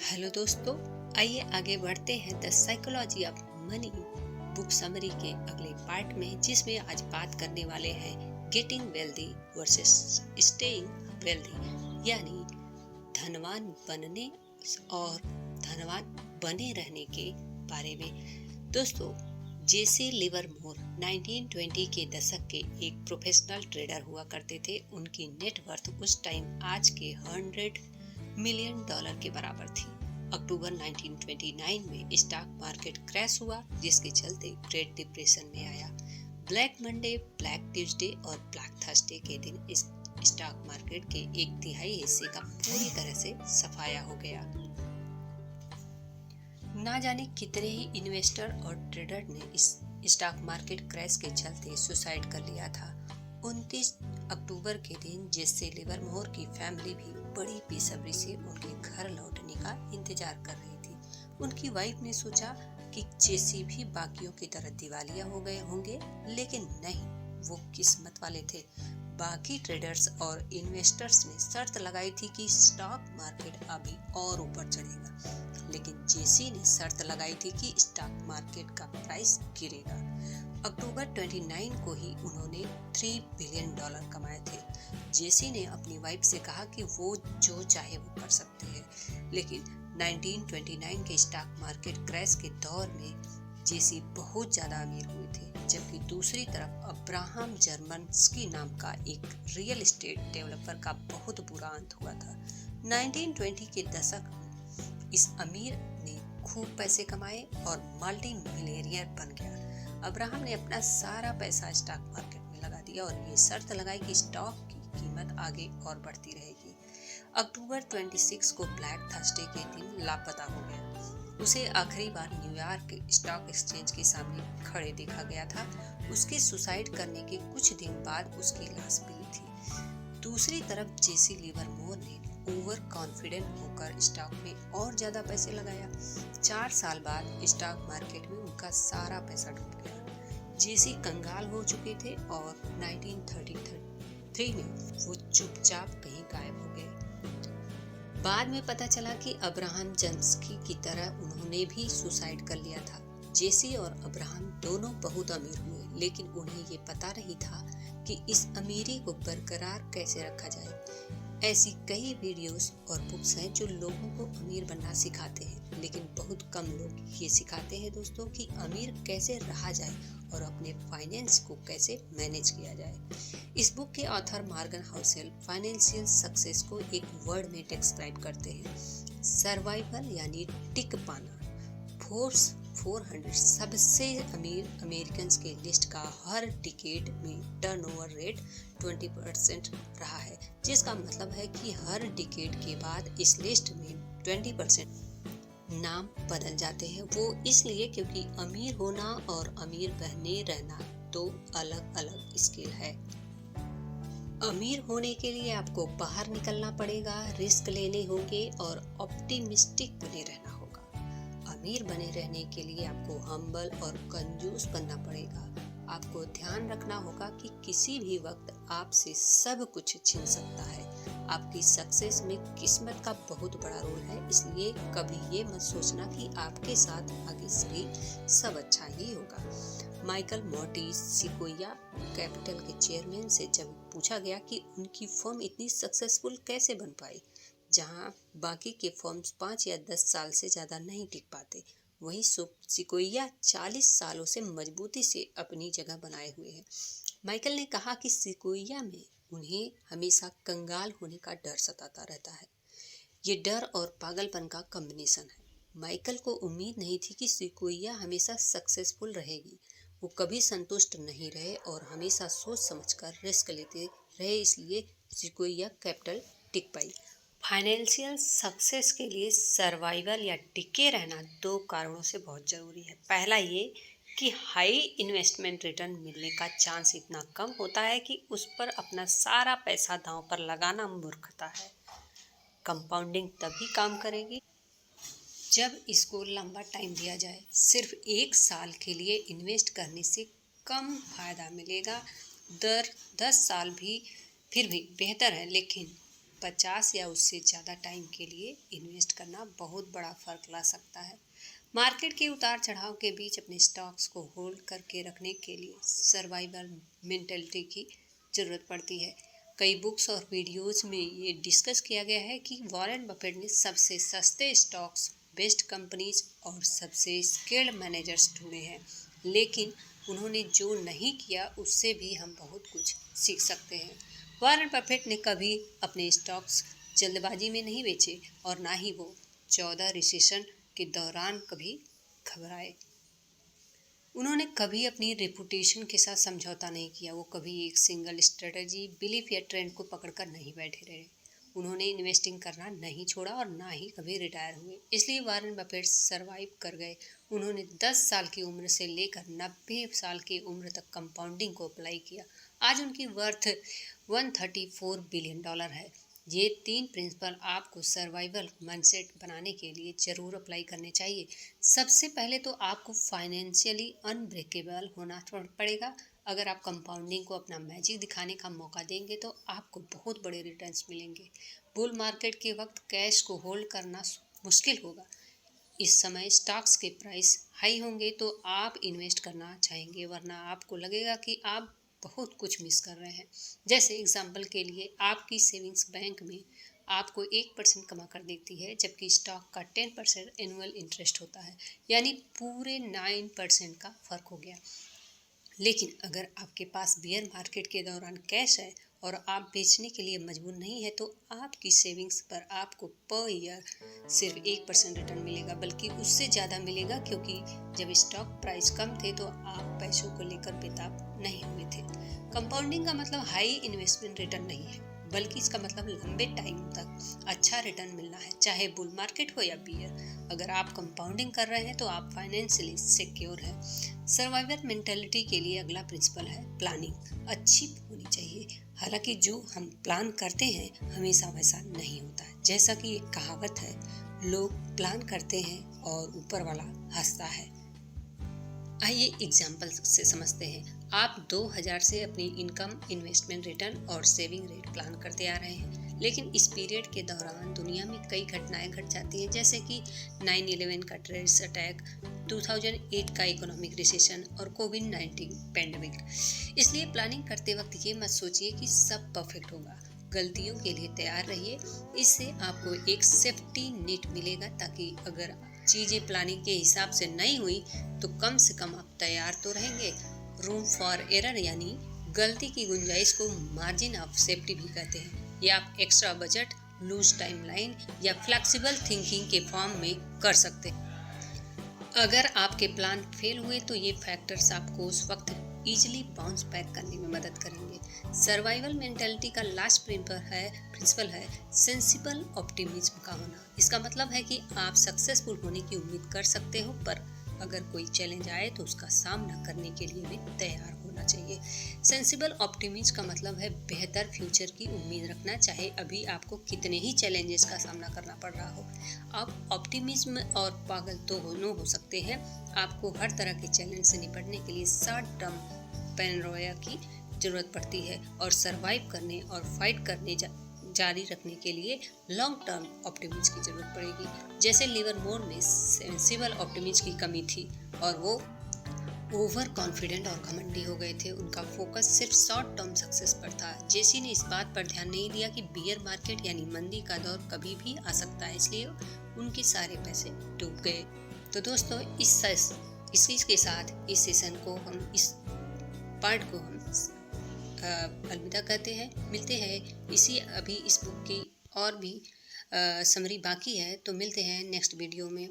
Hello दोस्तों, आइए आगे बढ़ते हैं the psychology of money book summary के अगले पार्ट में, जिसमें आज बात करने वाले हैं getting wealthy versus staying wealthy, यानी धनवान बनने और धनवान बने रहने के बारे में। दोस्तों, जेसी लिवरमोर 1920 के दशक के एक प्रोफेशनल ट्रेडर हुआ करते थे। उनकी नेटवर्थ उस टाइम आज के $100 मिलियन के बराबर थी। अक्टूबर 1929 में स्टॉक मार्केट क्रैश हुआ, जिसके चलते ग्रेट डिप्रेशन में आया। ब्लैक मंडे, ब्लैक ट्यूसडे और ब्लैक थर्सडे के दिन इस स्टॉक मार्केट के 1/3 हिस्से का पूरी तरह से सफाया हो गया। ना जाने कितने ही इन्वेस्टर और ट्रेडर ने इस स्टॉक मार्केट क्रैश के चलते सुसाइड कर लिया था। 29 अक्टूबर के दिन जेसी लिवरमोर की फैमिली भी बड़ी बेसब्री से उनके घर लौटने का इंतजार कर रही थी। उनकी वाइफ ने सोचा कि जेसी भी बाकियों की तरह दिवालिया हो गए होंगे, लेकिन नहीं, वो किस्मत वाले थे। बाकी ट्रेडर्स और इन्वेस्टर्स ने शर्त लगाई थी कि स्टॉक मार्केट अभी और ऊपर चढ़ेगा, लेकिन जेसी ने शर्त लगाई थी कि स्टॉक मार्केट का प्राइस गिरेगा। अक्टूबर 29 को ही उन्होंने $3 बिलियन कमाए थे। जेसी ने अपनी वाइफ से कहा कि वो जो चाहे वो कर सकते हैं, लेकिन 1929 के स्टॉक मार्केट क्रैश के दौर में जेसी बहुत ज्यादा अमीर हुए थे, जबकि दूसरी तरफ अब्राहम जर्मनस्की नाम का एक रियल एस्टेट डेवलपर का बहुत बुरा अंत हुआ था। 1920 के दशक में इस अमीर ने खूब पैसे कमाए और मल्टी मिलियनियर बन गया। अब्राहम ने अपना सारा पैसा स्टॉक मार्केट में लगा दिया और ये शर्त लगाई कि स्टॉक की कीमत आगे और बढ़ती रहेगी। अक्टूबर 26 को ब्लैक थर्सडे के दिन लापता हो गया। उसे आखिरी बार न्यूयॉर्क स्टॉक एक्सचेंज के सामने खड़े देखा गया था। उसके सुसाइड करने के कुछ दिन बाद उसकी लाश मिली थी। दूसरी तरफ जेसी लिवरमोर ने ओवर कॉन्फिडेंट होकर स्टॉक में और ज्यादा पैसे लगाया। 4 साल बाद स्टॉक मार्केट में उनका सारा पैसा डूब गया। जेसी कंगाल हो चुके थे और 1933 में वो चुपचाप कहीं गायब हो गए। बाद में पता चला कि अब्राहम जर्मनस्की की तरह उन्होंने भी सुसाइड कर लिया था। जेसी और अब्राहम दोनों बहुत अमीर हुए, लेकिन उन्हें ये पता नहीं था कि इस अमीरी को बरकरार कैसे रखा जाए। ऐसी कई वीडियोस और बुक्स हैं जो लोगों को अमीर बनना सिखाते हैं, लेकिन बहुत कम लोग ये सिखाते हैं दोस्तों कि अमीर कैसे रहा जाए और अपने फाइनेंस को कैसे मैनेज किया जाए। इस बुक के author Morgan Housel financial success को एक वर्ड में डिस्क्राइब करते हैं: सर्वाइवल, यानी टिक पाना। फोर्ब्स 400 सबसे अमीर अमेरिकन्स के लिस्ट का हर डिकेड में टर्नओवर रेट 20% रहा है, जिसका मतलब है कि हर डिकेड के बाद इस लिस्ट में 20% नाम बदल जाते हैं। वो इसलिए क्योंकि अमीर होना और अमीर बने रहना दो अलग अलग स्किल है। अमीर होने के लिए आपको बाहर निकलना पड़ेगा, रिस्क लेने होंगे और ऑप्टिमिस्टिक बने रहना होगा। अमीर बने रहने के लिए आपको हम्बल और कंजूस बनना पड़ेगा। आपको ध्यान रखना होगा कि किसी भी वक्त आपसे सब कुछ छिन सकता है। आपकी सक्सेस में किस्मत का बहुत बड़ा रोल है, इसलिए कभी ये मत सोचना कि आपके साथ आगे से भी सब अच्छा ही होगा। माइकल मोर्टिस सिकोया कैपिटल के चेयरमैन से जब पूछा गया कि उनकी फर्म इतनी सक्सेसफुल कैसे बन पाई, जहां बाकी के फर्म्स 5 या 10 साल से ज़्यादा नहीं टिक पाते, वहीं सिकोया 40 सालों से मजबूती से अपनी जगह बनाए हुए हैं। माइकल ने कहा कि सिकोया में उन्हें हमेशा कंगाल होने का डर सताता रहता है। ये डर और पागलपन का कॉम्बिनेशन है। माइकल को उम्मीद नहीं थी कि सिकोया हमेशा सक्सेसफुल रहेगी। वो कभी संतुष्ट नहीं रहे और हमेशा सोच समझकर रिस्क लेते रहे, इसलिए सिकोया कैपिटल टिक पाई। फाइनेंशियल सक्सेस के लिए सर्वाइवल या टिके रहना 2 कारणों से बहुत ज़रूरी है। पहला ये कि हाई इन्वेस्टमेंट रिटर्न मिलने का चांस इतना कम होता है कि उस पर अपना सारा पैसा दांव पर लगाना मूर्खता है। कंपाउंडिंग तभी काम करेगी जब इसको लंबा टाइम दिया जाए। सिर्फ 1 साल के लिए इन्वेस्ट करने से कम फायदा मिलेगा। दर 10 साल भी फिर भी बेहतर है, लेकिन 50 या उससे ज़्यादा टाइम के लिए इन्वेस्ट करना बहुत बड़ा फ़र्क ला सकता है। मार्केट के उतार चढ़ाव के बीच अपने स्टॉक्स को होल्ड करके रखने के लिए सर्वाइवल मेंटलिटी की ज़रूरत पड़ती है। कई बुक्स और वीडियोज़ में ये डिस्कस किया गया है कि वॉरेन बफेट ने सबसे सस्ते स्टॉक्स, बेस्ट कंपनीज और सबसे स्किल्ड मैनेजर्स ढूंढे हैं, लेकिन उन्होंने जो नहीं किया उससे भी हम बहुत कुछ सीख सकते हैं। वॉरेन बफेट ने कभी अपने स्टॉक्स जल्दबाजी में नहीं बेचे और ना ही वो 14 रिसेशन के दौरान कभी घबराए। उन्होंने कभी अपनी रेपुटेशन के साथ समझौता नहीं किया। वो कभी एक सिंगल स्ट्रेटजी, बिलीफ या ट्रेंड को पकड़कर नहीं बैठे रहे। उन्होंने इन्वेस्टिंग करना नहीं छोड़ा और ना ही कभी रिटायर हुए। इसलिए वॉरेन बफेट सरवाइव कर गए। उन्होंने 10 साल की उम्र से लेकर 90 साल की उम्र तक कंपाउंडिंग को अप्लाई किया। आज उनकी वर्थ $134 बिलियन है। ये 3 प्रिंसिपल आपको सर्वाइवल माइंडसेट बनाने के लिए ज़रूर अप्लाई करने चाहिए। सबसे पहले तो आपको फाइनेंशियली अनब्रेकेबल होना पड़ेगा। अगर आप कंपाउंडिंग को अपना मैजिक दिखाने का मौका देंगे तो आपको बहुत बड़े रिटर्न्स मिलेंगे। बुल मार्केट के वक्त कैश को होल्ड करना मुश्किल होगा। इस समय स्टॉक्स के प्राइस हाई होंगे तो आप इन्वेस्ट करना चाहेंगे, वरना आपको लगेगा कि आप बहुत कुछ मिस कर रहे हैं। जैसे एग्जांपल के लिए आपकी सेविंग्स बैंक में आपको 1% कमा कर देती है, जबकि स्टॉक का 10% एनुअल इंटरेस्ट होता है, यानी पूरे 9% का फ़र्क हो गया। लेकिन अगर आपके पास बियर मार्केट के दौरान कैश है और आप बेचने के लिए मजबूर नहीं है तो आपकी सेविंग्स पर आपको पर ईयर सिर्फ 1% रिटर्न मिलेगा, बल्कि उससे ज़्यादा मिलेगा, क्योंकि जब स्टॉक प्राइस कम थे तो आप पैसों को लेकर बेताब नहीं हुए थे। कंपाउंडिंग का मतलब हाई इन्वेस्टमेंट रिटर्न नहीं है, बल्कि इसका मतलब लंबे टाइम तक अच्छा रिटर्न मिलना है, चाहे बुल मार्केट हो या बियर। अगर आप कंपाउंडिंग कर रहे हैं तो आप फाइनेंशियली सिक्योर हैं। सर्वाइवल मेंटेलिटी के लिए अगला प्रिंसिपल है प्लानिंग अच्छी होनी चाहिए। हालांकि जो हम प्लान करते हैं हमेशा वैसा नहीं होता है। जैसा कि एक कहावत है, लोग प्लान करते हैं और ऊपर वाला हंसता है। आइए एग्जाम्पल से समझते हैं। आप 2000 से अपनी इनकम, इन्वेस्टमेंट रिटर्न और सेविंग रेट प्लान करते आ रहे हैं, लेकिन इस पीरियड के दौरान दुनिया में कई घटनाएं घट जाती हैं, जैसे कि 9/11 का टेररिस्ट अटैक, 2008 का इकोनॉमिक रिसेशन और कोविड-19 पैंडेमिक। इसलिए प्लानिंग करते वक्त ये मत सोचिए कि सब परफेक्ट होगा। गलतियों के लिए तैयार रहिए। इससे आपको एक सेफ्टी नेट मिलेगा, ताकि अगर चीज़ें प्लानिंग के हिसाब से नहीं हुई तो कम से कम आप तैयार तो रहेंगे। रूम फॉर एरर यानी गलती की गुंजाइश को मार्जिन ऑफ सेफ्टी भी कहते हैं। ये आप एक्स्ट्रा बजट, लूज टाइमलाइन या फ्लेक्सिबल थिंकिंग के फॉर्म में कर सकते हैं। अगर आपके प्लान फेल हुए तो ये फैक्टर्स आपको उस वक्त इजीली बाउंस बैक करने में मदद करेंगे। सर्वाइवल मेंटालिटी का लास्ट प्रिंसिपल है सेंसिबल ऑप्टिमिज्म का होना। इसका मतलब है कि आप सक्सेसफुल होने की उम्मीद कर सकते हो, पर अगर कोई चैलेंज आए तो उसका सामना करने के लिए भी तैयार होना चाहिए। सेंसिबल ऑप्टिमिज्म का मतलब है बेहतर फ्यूचर की उम्मीद रखना, चाहे अभी आपको कितने ही चैलेंजेस का सामना करना पड़ रहा हो। आप ऑप्टिमिज्म और पागल तो दोनों हो सकते हैं। आपको हर तरह के चैलेंज से निपटने के लिए शॉर्ट टर्म पैरानोया की जरूरत पड़ती है और सरवाइव करने और फाइट करने जारी रखने के लिए लॉन्ग टर्म ऑप्टिमिज्म की जरूरत पड़ेगी। जैसे लिवरमोर में सेंसिबल ऑप्टिमिज्म की कमी थी और वो ओवर कॉन्फिडेंट और घमंडी हो गए थे। उनका फोकस सिर्फ शॉर्ट टर्म सक्सेस पर था। जेसी ने इस बात पर ध्यान नहीं दिया कि बियर मार्केट यानी मंदी का दौर कभी भी आ सकता है, इसलिए उनके सारे पैसे डूब गए। तो दोस्तों, इसी के साथ इस सेशन को इस पार्ट को हम अलविदा कहते हैं। मिलते हैं इस बुक की और भी समरी बाकी है, तो मिलते हैं नेक्स्ट वीडियो में।